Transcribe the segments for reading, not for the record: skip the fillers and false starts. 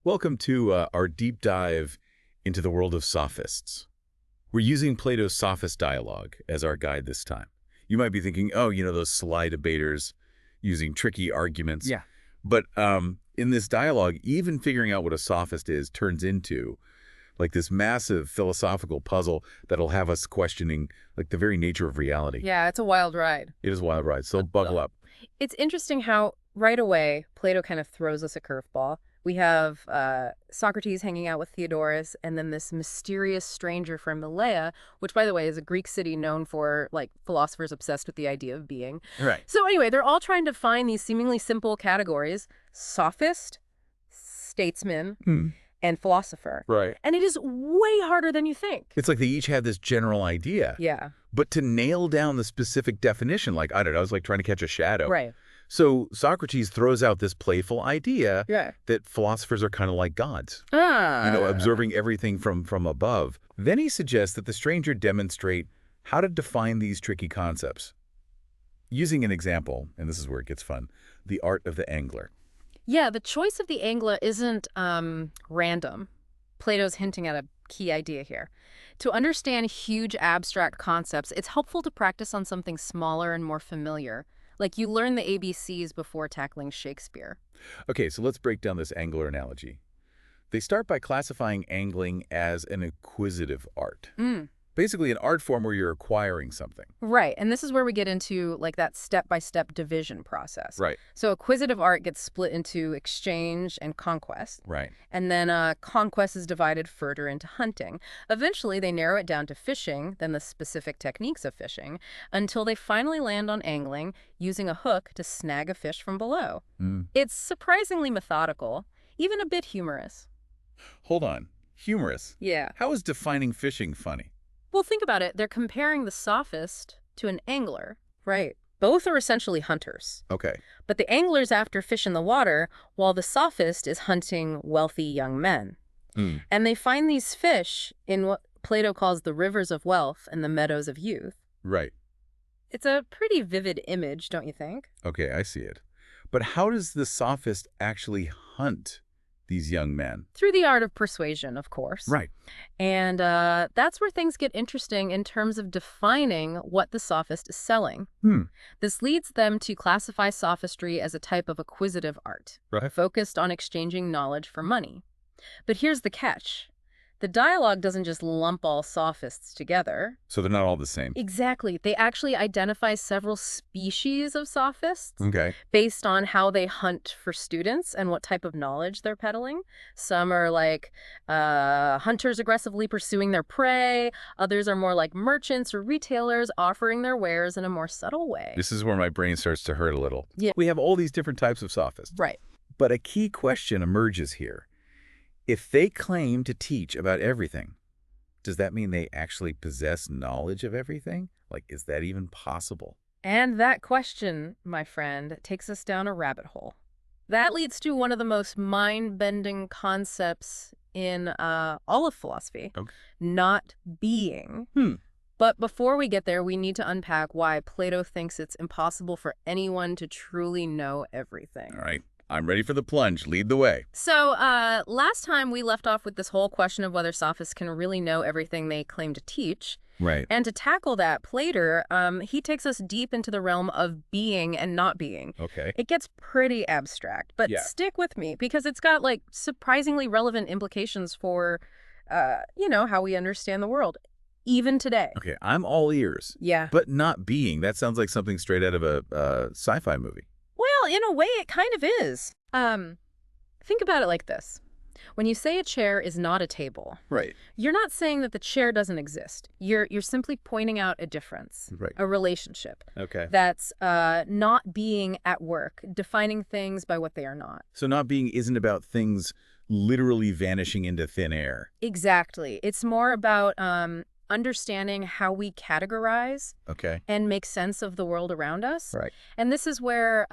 Welcome to our deep dive into the world of sophists. We're using Plato's Sophist dialogue as our guide this time. You might be thinking, oh, those sly debaters using tricky arguments. Yeah. But in this dialogue, even figuring out what a sophist is turns into like this massive philosophical puzzle that'll have us questioning like the very nature of reality. Yeah, it's a wild ride. It is a wild ride, so buckle up. It's interesting how right away Plato kind of throws us a curveball. We have Socrates hanging out with Theodorus, and then this mysterious stranger from Malaya, which, by the way, is a Greek city known for, like, philosophers obsessed with the idea of being. Right. So anyway, they're all trying to find these seemingly simple categories: sophist, statesman, and philosopher. Right. And it is way harder than you think. It's like they each have this general idea. Yeah. But to nail down the specific definition, like, I don't know, it's like trying to catch a shadow. Right. So Socrates throws out this playful idea Yeah. that philosophers are kind of like gods, Ah. observing everything from above. Then he suggests that the stranger demonstrate how to define these tricky concepts. Using an example, and this is where it gets fun, the art of the angler. Yeah, the choice of the angler isn't random. Plato's hinting at a key idea here. To understand huge abstract concepts, it's helpful to practice on something smaller and more familiar. Like you learn the ABCs before tackling Shakespeare. Okay, so let's break down this angler analogy. They start by classifying angling as an acquisitive art. Basically an art form where you're acquiring something. Right, and this is where we get into like that step-by-step division process. Right. So acquisitive art gets split into exchange and conquest. Right. And then conquest is divided further into hunting. Eventually, they narrow it down to fishing, then the specific techniques of fishing, until they finally land on angling, using a hook to snag a fish from below. It's surprisingly methodical, even a bit humorous. Hold on. Humorous? Yeah. How is defining fishing funny? Well, think about it. They're comparing the sophist to an angler. Right. Both are essentially hunters. Okay. But the angler's after fish in the water, while the sophist is hunting wealthy young men. And they find these fish in what Plato calls the rivers of wealth and the meadows of youth. Right. It's a pretty vivid image, don't you think? Okay, I see it. But how does the sophist actually hunt these young men? Through the art of persuasion, of course. Right. And that's where things get interesting in terms of defining what the sophist is selling. This leads them to classify sophistry as a type of acquisitive art, Right. focused on exchanging knowledge for money. But here's the catch. The dialogue doesn't just lump all sophists together. So they're not all the same. Exactly. They actually identify several species of sophists Okay. based on how they hunt for students and what type of knowledge they're peddling. Some are like hunters aggressively pursuing their prey. Others are more like merchants or retailers offering their wares in a more subtle way. This is where my brain starts to hurt a little. Yeah. We have all these different types of sophists. Right. But a key question emerges here. If they claim to teach about everything, does that mean they actually possess knowledge of everything? Like, is that even possible? And that question, my friend, takes us down a rabbit hole. That leads to one of the most mind-bending concepts in all of philosophy, not being. But before we get there, we need to unpack why Plato thinks it's impossible for anyone to truly know everything. All right. I'm ready for the plunge. Lead the way. So last time we left off with this whole question of whether sophists can really know everything they claim to teach. Right. And to tackle that, Plato, he takes us deep into the realm of being and not being. Okay. It gets pretty abstract, but Yeah. stick with me because it's got like surprisingly relevant implications for, how we understand the world, even today. Okay. I'm all ears. Yeah. But not being. That sounds like something straight out of a sci-fi movie. Well, in a way, it kind of is. Think about it like this. When you say a chair is not a table, Right. you're not saying that the chair doesn't exist. You're simply pointing out a difference, Right. a relationship Okay. that's not being at work, defining things by what they are not. So not being isn't about things literally vanishing into thin air. Exactly. It's more about understanding how we categorize Okay. and make sense of the world around us. Right. And this is where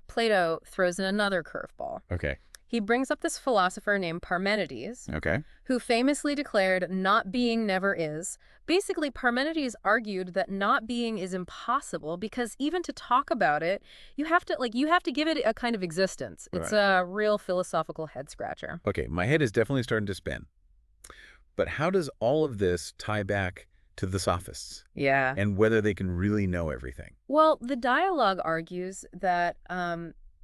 Plato throws in another curveball. Okay. he brings up this philosopher named Parmenides, Okay. who famously declared not being never is. Basically, Parmenides argued that not being is impossible because even to talk about it, you have to give it a kind of existence. It's Right. a real philosophical head scratcher. Okay, my head is definitely starting to spin. But how does all of this tie back to the Sophists Yeah. and whether they can really know everything? Well, the dialogue argues that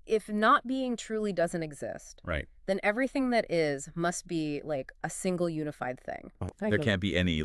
if not being truly doesn't exist, Right. then everything that is must be like a single unified thing. There can't be any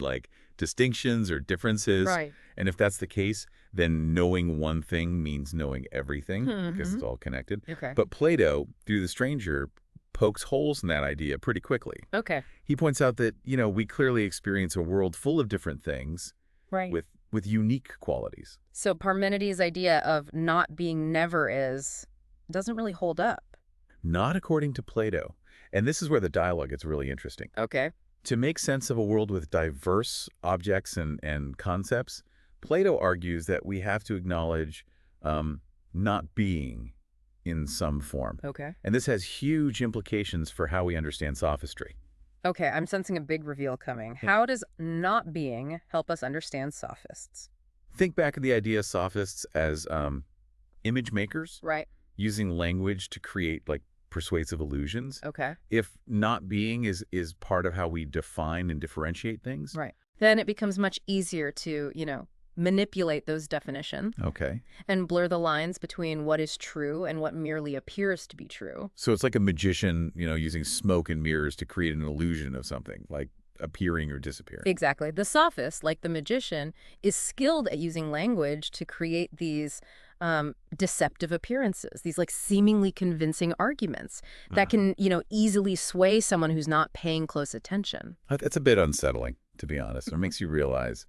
distinctions or differences. Right. And if that's the case, then knowing one thing means knowing everything because it's all connected. Okay. But Plato, through the stranger, pokes holes in that idea pretty quickly. Okay. He points out that, we clearly experience a world full of different things Right. with unique qualities. So Parmenides' idea of not being never is doesn't really hold up. Not according to Plato. And this is where the dialogue gets really interesting. Okay. To make sense of a world with diverse objects and concepts, Plato argues that we have to acknowledge not being in some form. Okay. And this has huge implications for how we understand sophistry. Okay, I'm sensing a big reveal coming. How does not being help us understand sophists? Think back to the idea of sophists as image makers, Right. using language to create persuasive illusions. Okay. If not being is part of how we define and differentiate things. Right. Then it becomes much easier to, manipulate those definitions Okay. and blur the lines between what is true and what merely appears to be true. So it's like a magician, using smoke and mirrors to create an illusion of something, like appearing or disappearing. Exactly. The sophist, like the magician, is skilled at using language to create these deceptive appearances, these seemingly convincing arguments that can, easily sway someone who's not paying close attention. That's a bit unsettling, to be honest. It makes you realize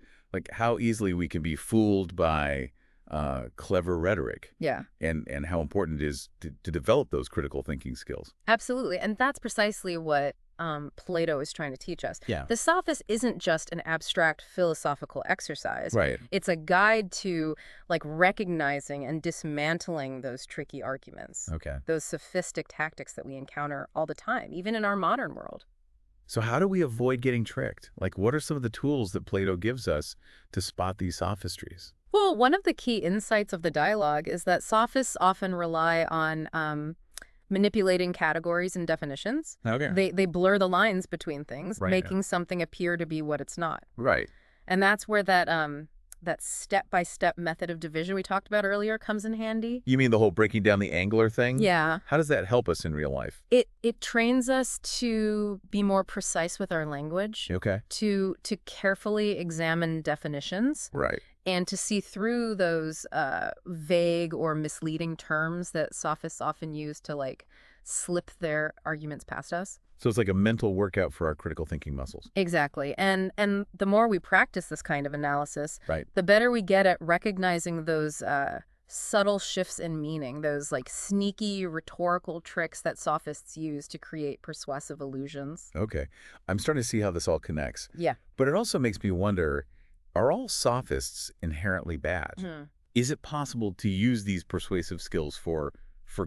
how easily we can be fooled by clever rhetoric. Yeah. And how important it is to develop those critical thinking skills. Absolutely. And that's precisely what Plato is trying to teach us. Yeah. The Sophist isn't just an abstract philosophical exercise. Right. It's a guide to recognizing and dismantling those tricky arguments. Okay. Those sophistic tactics that we encounter all the time, even in our modern world. So how do we avoid getting tricked? What are some of the tools that Plato gives us to spot these sophistries? Well, one of the key insights of the dialogue is that sophists often rely on manipulating categories and definitions. Okay. They blur the lines between things, Right. making something appear to be what it's not. Right. And that's where that step-by-step method of division we talked about earlier comes in handy. You mean the whole breaking down the angler thing? Yeah. How does that help us in real life? It trains us to be more precise with our language, Okay. to carefully examine definitions, Right. and to see through those vague or misleading terms that sophists often use to slip their arguments past us. So it's like a mental workout for our critical thinking muscles. Exactly. And the more we practice this kind of analysis, Right. the better we get at recognizing those subtle shifts in meaning, those sneaky rhetorical tricks that sophists use to create persuasive illusions. Okay. I'm starting to see how this all connects. Yeah. But it also makes me wonder, are all sophists inherently bad? Is it possible to use these persuasive skills for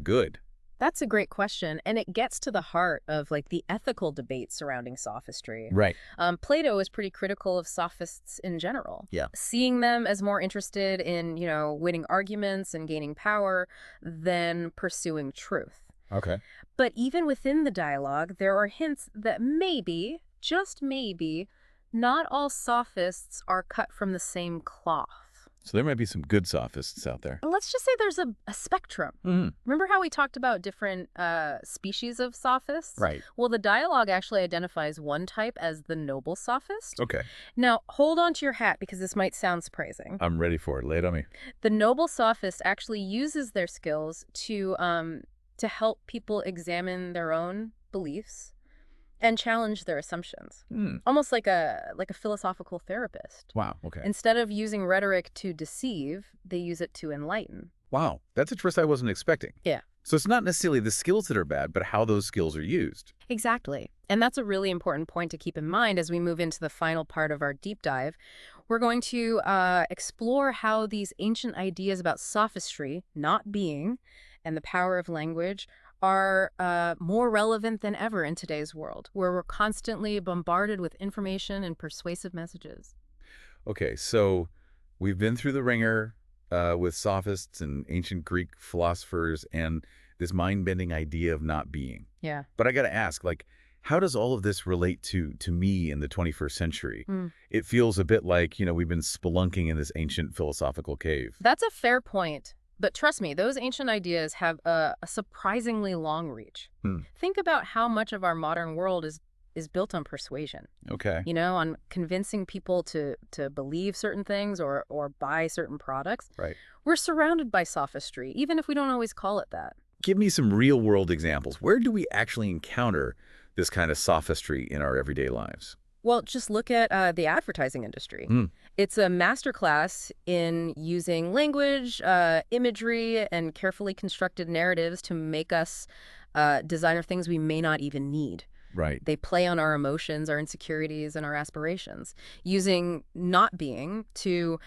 good? That's a great question, and it gets to the heart of the ethical debate surrounding sophistry. Right. Plato is pretty critical of sophists in general. Yeah. Seeing them as more interested in, winning arguments and gaining power than pursuing truth. Okay. But even within the dialogue, there are hints that maybe, just maybe, not all sophists are cut from the same cloth. So there might be some good sophists out there. Let's just say there's a spectrum. Remember how we talked about different species of sophists? Right. Well, the dialogue actually identifies one type as the noble sophist. Okay. Now, hold on to your hat because this might sound surprising. I'm ready for it. Lay it on me. The noble sophist actually uses their skills to help people examine their own beliefs and challenge their assumptions. Almost like a philosophical therapist. Wow. Okay. Instead of using rhetoric to deceive, they use it to enlighten. Wow. That's a twist I wasn't expecting. Yeah. So it's not necessarily the skills that are bad, but how those skills are used. Exactly. And that's a really important point to keep in mind as we move into the final part of our deep dive. We're going to explore how these ancient ideas about sophistry, not being, and the power of language are more relevant than ever in today's world, where we're constantly bombarded with information and persuasive messages. Okay, so we've been through the ringer with sophists and ancient Greek philosophers and this mind-bending idea of not being. Yeah. But I got to ask, like, how does all of this relate to me in the 21st century? It feels a bit like, we've been spelunking in this ancient philosophical cave. That's a fair point. But trust me, those ancient ideas have a surprisingly long reach. Think about how much of our modern world is built on persuasion. Okay. On convincing people to believe certain things or buy certain products. Right. We're surrounded by sophistry, even if we don't always call it that. Give me some real-world examples. Where do we actually encounter this kind of sophistry in our everyday lives? Well, just look at the advertising industry. It's a masterclass in using language, imagery, and carefully constructed narratives to make us design things we may not even need. Right. They play on our emotions, our insecurities, and our aspirations, using not being to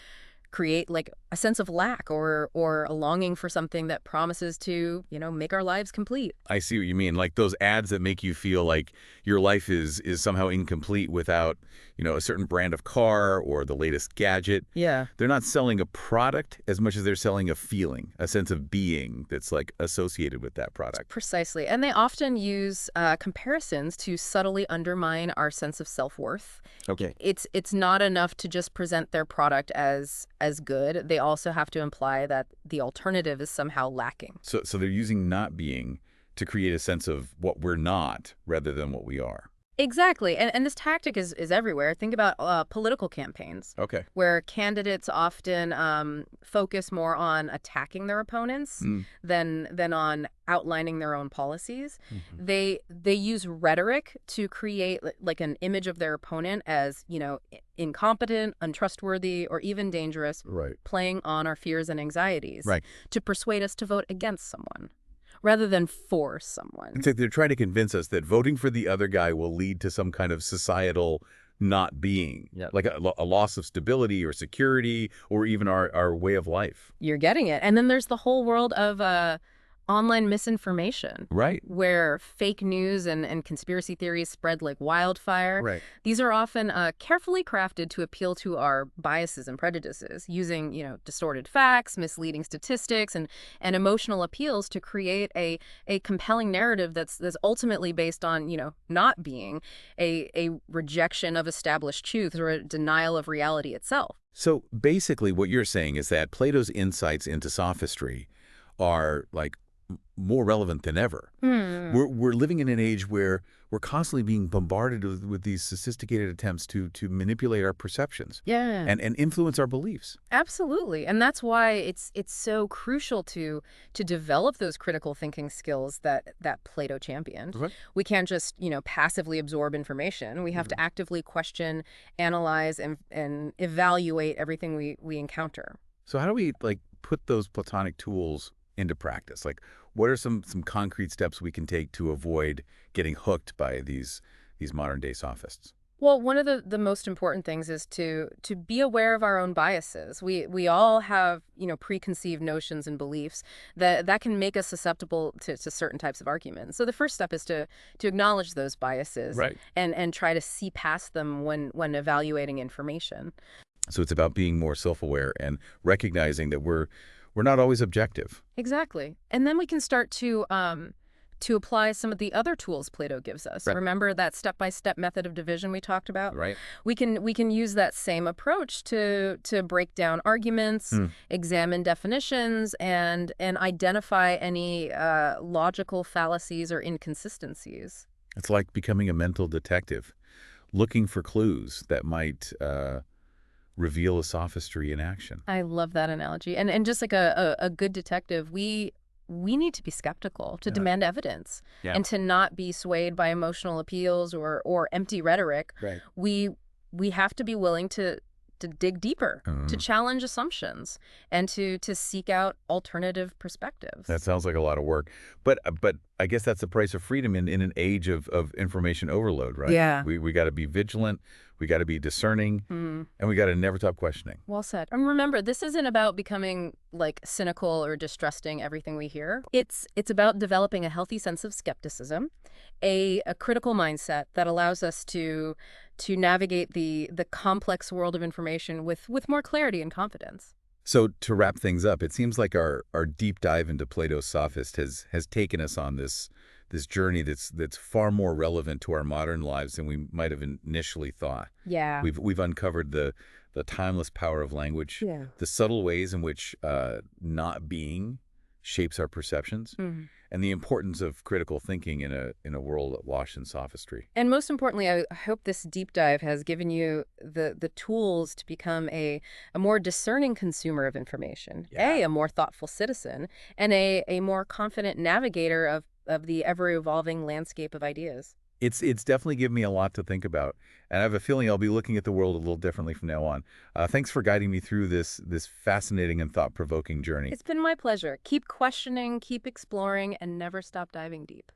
create like a sense of lack or a longing for something that promises to, make our lives complete. I see what you mean. Like those ads that make you feel like your life is somehow incomplete without, a certain brand of car or the latest gadget. Yeah. They're not selling a product as much as they're selling a feeling, a sense of being that's like associated with that product. Precisely. And they often use comparisons to subtly undermine our sense of self-worth. Okay. It's not enough to just present their product as good. They also have to imply that the alternative is somehow lacking. So they're using not being to create a sense of what we're not rather than what we are. Exactly. And this tactic is everywhere. Think about political campaigns. Okay. Where candidates often focus more on attacking their opponents than on outlining their own policies. They use rhetoric to create like an image of their opponent as, incompetent, untrustworthy, or even dangerous, Right. playing on our fears and anxieties Right. to persuade us to vote against someone rather than for someone. It's like they're trying to convince us that voting for the other guy will lead to some kind of societal not being, like a loss of stability or security or even our way of life. You're getting it. And then there's the whole world of online misinformation. Right. Where fake news and conspiracy theories spread like wildfire. Right. These are often carefully crafted to appeal to our biases and prejudices, using, distorted facts, misleading statistics, and emotional appeals to create a compelling narrative that's ultimately based on, not being a rejection of established truths or a denial of reality itself. So basically what you're saying is that Plato's insights into sophistry are like more relevant than ever. We're living in an age where we're constantly being bombarded with these sophisticated attempts to manipulate our perceptions and influence our beliefs. Absolutely. And that's why it's so crucial to develop those critical thinking skills that Plato championed. Right. We can't just, passively absorb information. We have to actively question, analyze, and evaluate everything we encounter. So how do we put those Platonic tools into practice? Like, what are some concrete steps we can take to avoid getting hooked by these modern day sophists? Well, one of the most important things is to be aware of our own biases. We all have, preconceived notions and beliefs that can make us susceptible to certain types of arguments. So the first step is to acknowledge those biases and try to see past them when evaluating information. So it's about being more self-aware and recognizing that we're not always objective. Exactly. And then we can start to apply some of the other tools Plato gives us. Right. Remember that step-by-step method of division we talked about? Right. We can use that same approach to break down arguments, examine definitions, and identify any logical fallacies or inconsistencies. It's like becoming a mental detective, looking for clues that might reveal a sophistry in action. I love that analogy. And just like a good detective, we need to be skeptical, to demand evidence, and to not be swayed by emotional appeals or empty rhetoric. Right. We have to be willing to dig deeper, to challenge assumptions, and to seek out alternative perspectives. That sounds like a lot of work. But I guess that's the price of freedom in an age of information overload, right? Yeah. We got to be vigilant. We got to be discerning, and we got to never stop questioning. Well said. And remember, this isn't about becoming like cynical or distrusting everything we hear. It's about developing a healthy sense of skepticism, a critical mindset that allows us to navigate the complex world of information with more clarity and confidence. So to wrap things up, it seems like our deep dive into Plato's Sophist has taken us on this journey that's far more relevant to our modern lives than we might have initially thought. Yeah. We've uncovered the timeless power of language, the subtle ways in which not being shapes our perceptions, and the importance of critical thinking in a world awash in sophistry. And most importantly, I hope this deep dive has given you the tools to become a more discerning consumer of information, a more thoughtful citizen, and a more confident navigator of the ever-evolving landscape of ideas. It's definitely given me a lot to think about, and I have a feeling I'll be looking at the world a little differently from now on. Thanks for guiding me through this fascinating and thought-provoking journey. It's been my pleasure. Keep questioning, keep exploring, and never stop diving deep.